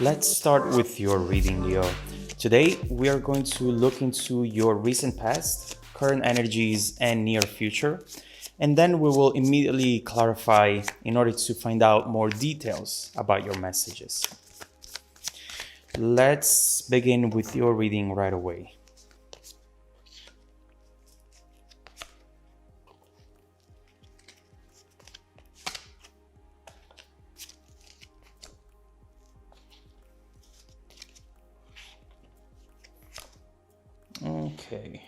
Let's start with your reading, Leo. Today, we are going to look into your recent past, current energies, and near future. And then we will immediately clarify in order to find out more details about your messages. Let's begin with your reading right away. Okay.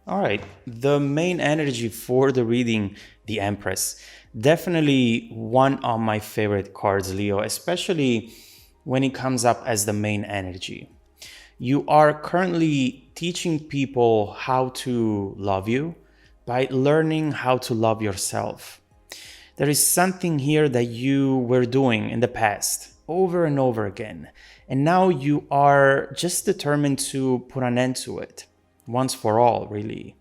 All right. The main energy for the reading, the Empress, definitely one of my favorite cards, Leo, especially when it comes up as the main energy. You are currently teaching people how to love you by learning how to love yourself. There is something here that you were doing in the past over and over again, and now you are just determined to put an end to it once for all, really.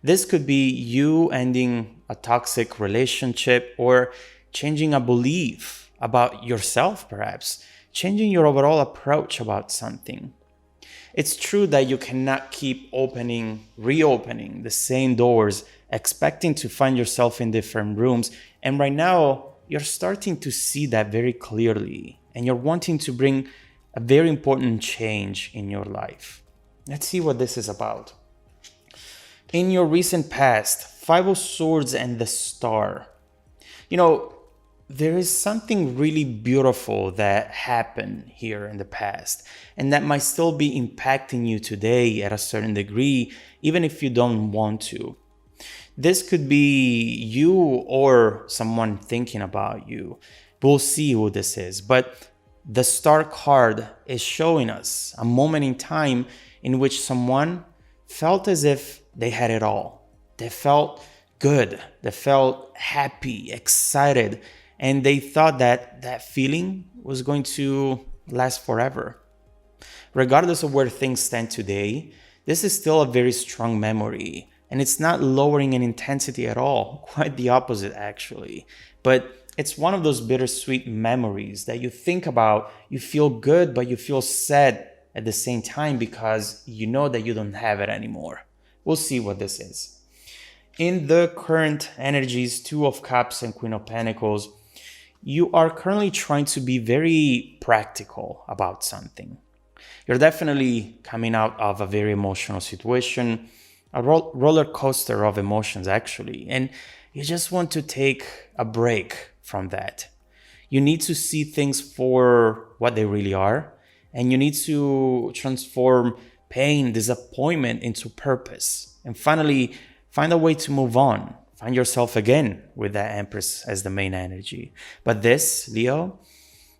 This could be you ending a toxic relationship or changing a belief about yourself, perhaps, changing your overall approach about something. It's true that you cannot keep reopening the same doors, expecting to find yourself in different rooms. And right now, you're starting to see that very clearly, and you're wanting to bring a very important change in your life. Let's see what this is about. In your recent past, Five of Swords and the Star. There is something really beautiful that happened here in the past, and that might still be impacting you today at a certain degree, even if you don't want to. This could be you or someone thinking about you. We'll see who this is, but the Star card is showing us a moment in time in which someone felt as if they had it all. They felt good, they felt happy, excited, and they thought that that feeling was going to last forever. Regardless of where things stand today, this is still a very strong memory, and it's not lowering in intensity at all, quite the opposite actually. But it's one of those bittersweet memories that you think about, you feel good, but you feel sad at the same time because you know that you don't have it anymore. We'll see what this is. In the current energies, Two of Cups and Queen of Pentacles, you are currently trying to be very practical about something. You're definitely coming out of a very emotional situation, a roller coaster of emotions actually, and you just want to take a break from that. You need to see things for what they really are, and you need to transform pain, disappointment into purpose, and finally find a way to move on. Find yourself again with that Empress as the main energy. But this, Leo,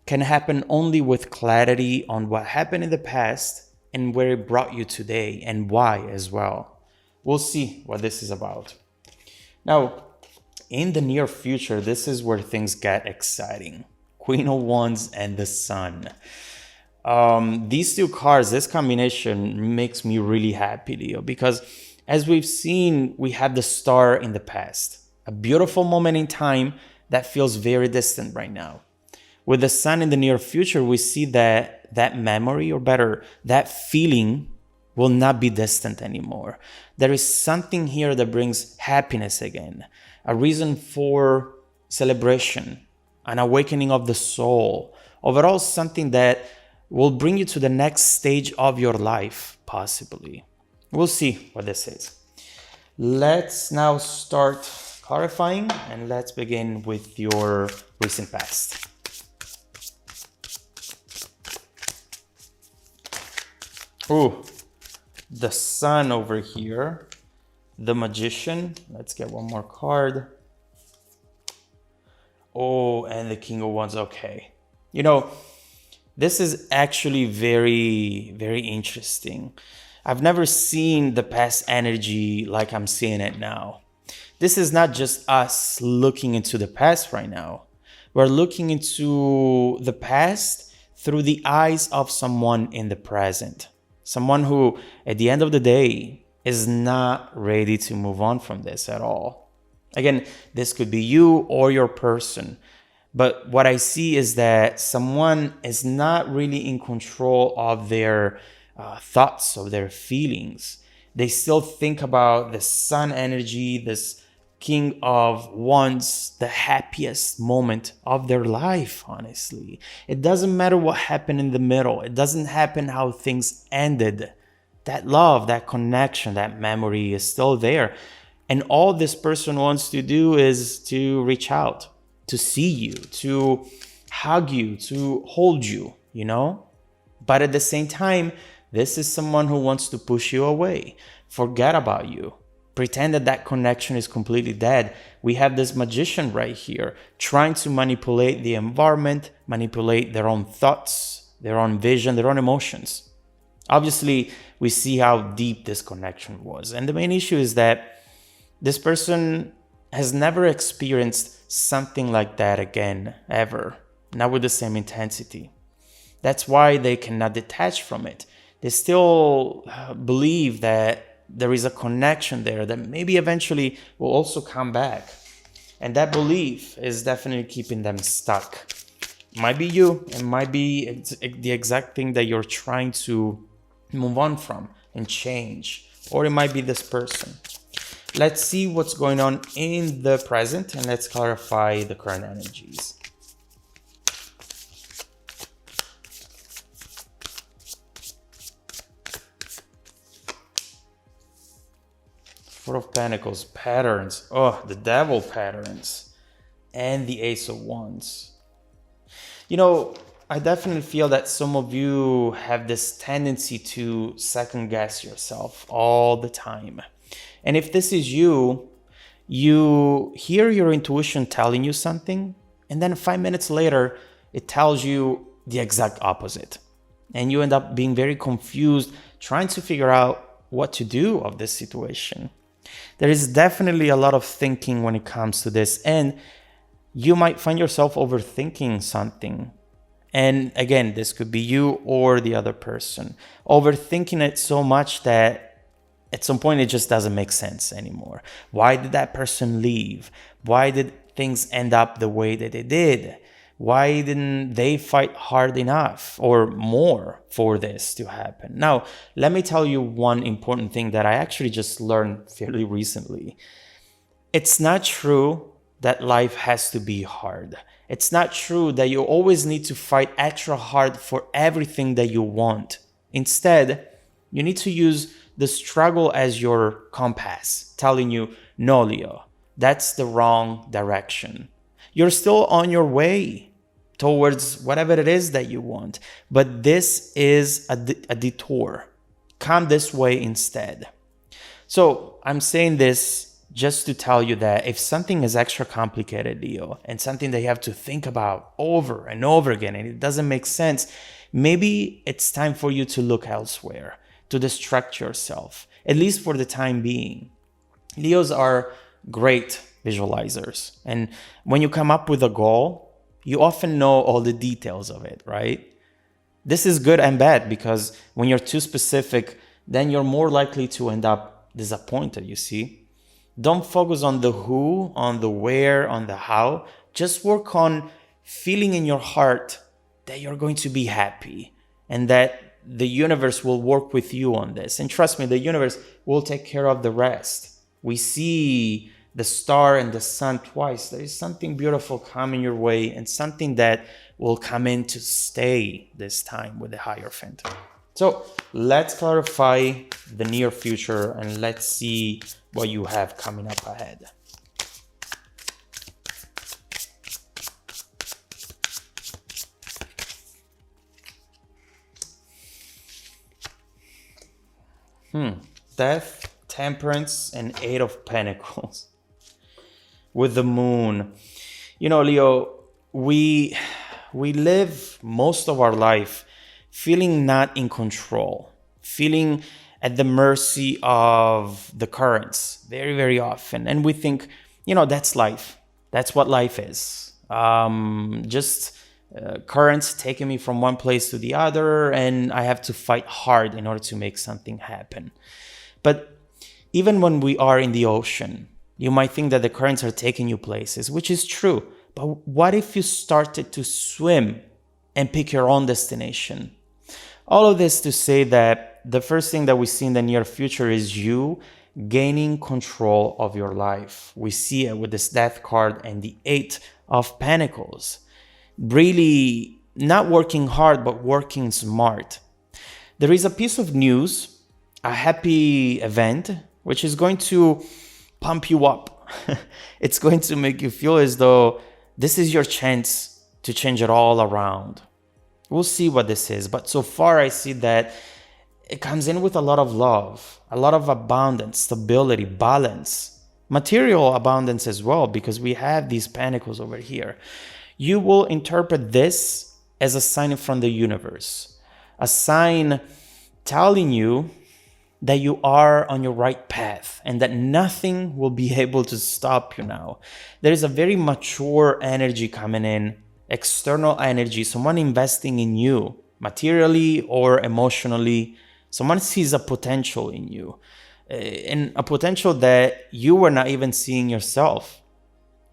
can happen only with clarity on what happened in the past and where it brought you today and why as well. We'll see what this is about. Now, in the near future, this is where things get exciting. Queen of Wands and the Sun. These two cards, this combination makes me really happy, Leo, because as we've seen, we had the Star in the past, a beautiful moment in time that feels very distant right now. With the Sun in the near future, we see that that memory, or better, that feeling will not be distant anymore. There is something here that brings happiness again, a reason for celebration, an awakening of the soul, overall something that will bring you to the next stage of your life, possibly. We'll see what this is. Let's now start clarifying, and let's begin with your recent past. Ooh, the Sun over here, the Magician. Let's get one more card. Oh, and the King of Wands. Okay. This is actually very, very interesting. I've never seen the past energy like I'm seeing it now. This is not just us looking into the past right now. We're looking into the past through the eyes of someone in the present. Someone who, at the end of the day, is not ready to move on from this at all. Again, this could be you or your person. But what I see is that someone is not really in control of their thoughts, of their feelings. They still think about the sun energy, this king of wands, the happiest moment of their life, honestly. It doesn't matter what happened in the middle. It doesn't happen how things ended. That love, that connection, that memory is still there. And all this person wants to do is to reach out, to see you, to hug you, to hold you, you know? But at the same time, this is someone who wants to push you away, forget about you, pretend that that connection is completely dead. We have this magician right here trying to manipulate the environment, manipulate their own thoughts, their own vision, their own emotions. Obviously, we see how deep this connection was. And the main issue is that this person has never experienced something like that again, ever, not with the same intensity. That's why they cannot detach from it. They still believe that there is a connection there that maybe eventually will also come back. And that belief is definitely keeping them stuck. Might be you, it might be the exact thing that you're trying to move on from and change. Or it might be this person. Let's see what's going on in the present and let's clarify the current energies. Four of Pentacles, patterns. Oh, the Devil patterns. And the Ace of Wands. You know, I definitely feel that some of you have this tendency to second guess yourself all the time. And if this is you, you hear your intuition telling you something, and then 5 minutes later, it tells you the exact opposite. And you end up being very confused, trying to figure out what to do of this situation. There is definitely a lot of thinking when it comes to this, and you might find yourself overthinking something. And again, this could be you or the other person. Overthinking it so much that at some point it just doesn't make sense anymore. Why did that person leave? Why did things end up the way that they did? Why didn't they fight hard enough or more for this to happen? Now, let me tell you one important thing that I actually just learned fairly recently. It's not true that life has to be hard. It's not true that you always need to fight extra hard for everything that you want. Instead, you need to use the struggle as your compass, telling you, no, Leo, that's the wrong direction. You're still on your way towards whatever it is that you want, but this is a detour. Come this way instead. So I'm saying this just to tell you that if something is extra complicated, Leo, and something that you have to think about over and over again, and it doesn't make sense, maybe it's time for you to look elsewhere, to distract yourself, at least for the time being. Leos are great visualizers. And when you come up with a goal, you often know all the details of it, right? This is good and bad because when you're too specific, then you're more likely to end up disappointed, you see? Don't focus on the who, on the where, on the how. Just work on feeling in your heart that you're going to be happy and that the universe will work with you on this. And trust me, the universe will take care of the rest. We see the star and the sun twice. There is something beautiful coming your way and something that will come in to stay this time with the Hierophant. So let's clarify the near future and let's see what you have coming up ahead. Death, Temperance, and Eight of Pentacles. With the Moon. You know, Leo, we live most of our life feeling not in control, feeling at the mercy of the currents very, very often. And we think, you know, that's life. That's what life is. Currents taking me from one place to the other, and I have to fight hard in order to make something happen. But even when we are in the ocean, you might think that the currents are taking you places, which is true. But what if you started to swim and pick your own destination? All of this to say that the first thing that we see in the near future is you gaining control of your life. We see it with this death card and the Eight of Pentacles. Really not working hard, but working smart. There is a piece of news, a happy event, which is going to pump you up. It's going to make you feel as though this is your chance to change it all around. We'll see what this is, but so far I see that it comes in with a lot of love, a lot of abundance, stability, balance, material abundance as well, because we have these pentacles over here. You will interpret this as a sign from the universe, a sign telling you that you are on your right path and that nothing will be able to stop you now. There is a very mature energy coming in, external energy, someone investing in you materially or emotionally. Someone sees a potential in you, and a potential that you were not even seeing yourself.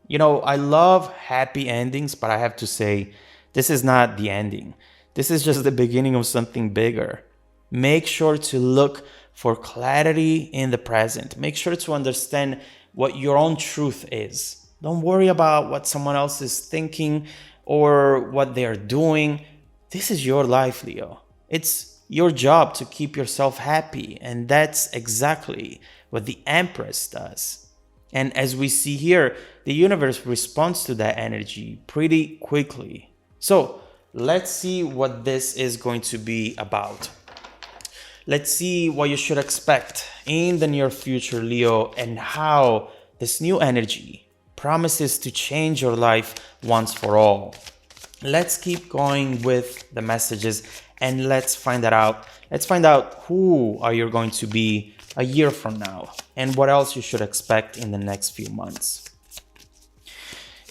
You know, I love happy endings, but I have to say, this is not the ending. This is just the beginning of something bigger. Make sure to look for clarity in the present. Make sure to understand what your own truth is. Don't worry about what someone else is thinking or what they're doing. This is your life, Leo. It's your job to keep yourself happy, and that's exactly what the Empress does. And as we see here, the universe responds to that energy pretty quickly. So let's see what this is going to be about. Let's see what you should expect in the near future, Leo, and how this new energy promises to change your life once for all. Let's keep going with the messages and let's find that out. Let's find out who are you going to be a year from now and what else you should expect in the next few months.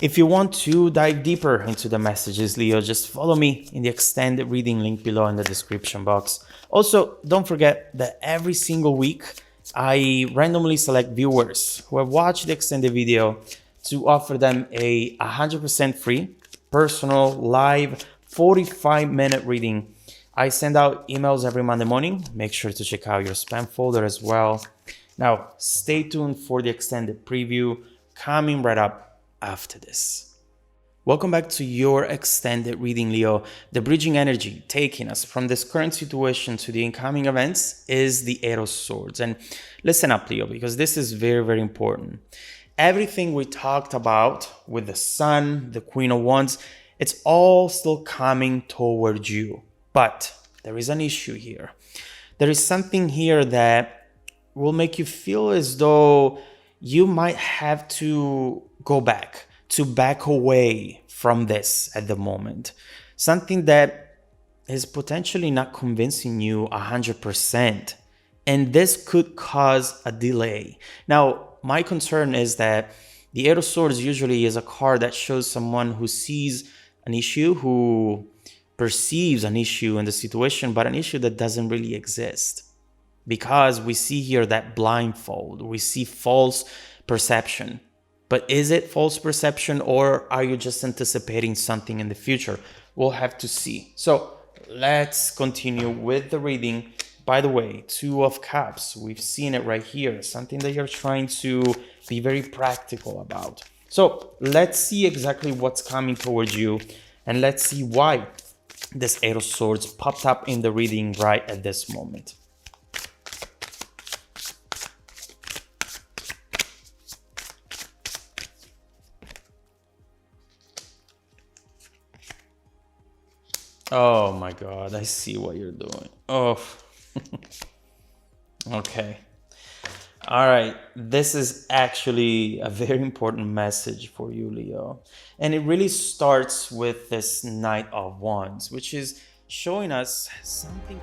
If you want to dive deeper into the messages, Leo, just follow me in the extended reading link below in the description box. Also, don't forget that every single week, I randomly select viewers who have watched the extended video to offer them a 100% free, personal, live, 45-minute reading. I send out emails every Monday morning. Make sure to check out your spam folder as well. Now, stay tuned for the extended preview coming right up after this. Welcome back to your extended reading, Leo. The bridging energy taking us from this current situation to the incoming events is the Eight of Swords. And listen up, Leo, because this is very, very important. Everything we talked about with the Sun, the Queen of Wands, it's all still coming towards you. But there is an issue here. There is something here that will make you feel as though you might have to go back, to back away from this at the moment. Something that is potentially not convincing you 100%. And this could cause a delay. Now, my concern is that the Eight of Swords usually is a card that shows someone who sees an issue, who perceives an issue in the situation, but an issue that doesn't really exist. Because we see here that blindfold, we see false perception. But is it false perception, or are you just anticipating something in the future? We'll have to see. So let's continue with the reading. By the way, Two of Cups, we've seen it right here, something that you're trying to be very practical about. So let's see exactly what's coming towards you, and let's see why this Eight of Swords popped up in the reading right at this moment. Oh my God, I see what you're doing. Oh, okay. All right, this is actually a very important message for you, Leo. And it really starts with this Knight of Wands, which is showing us something.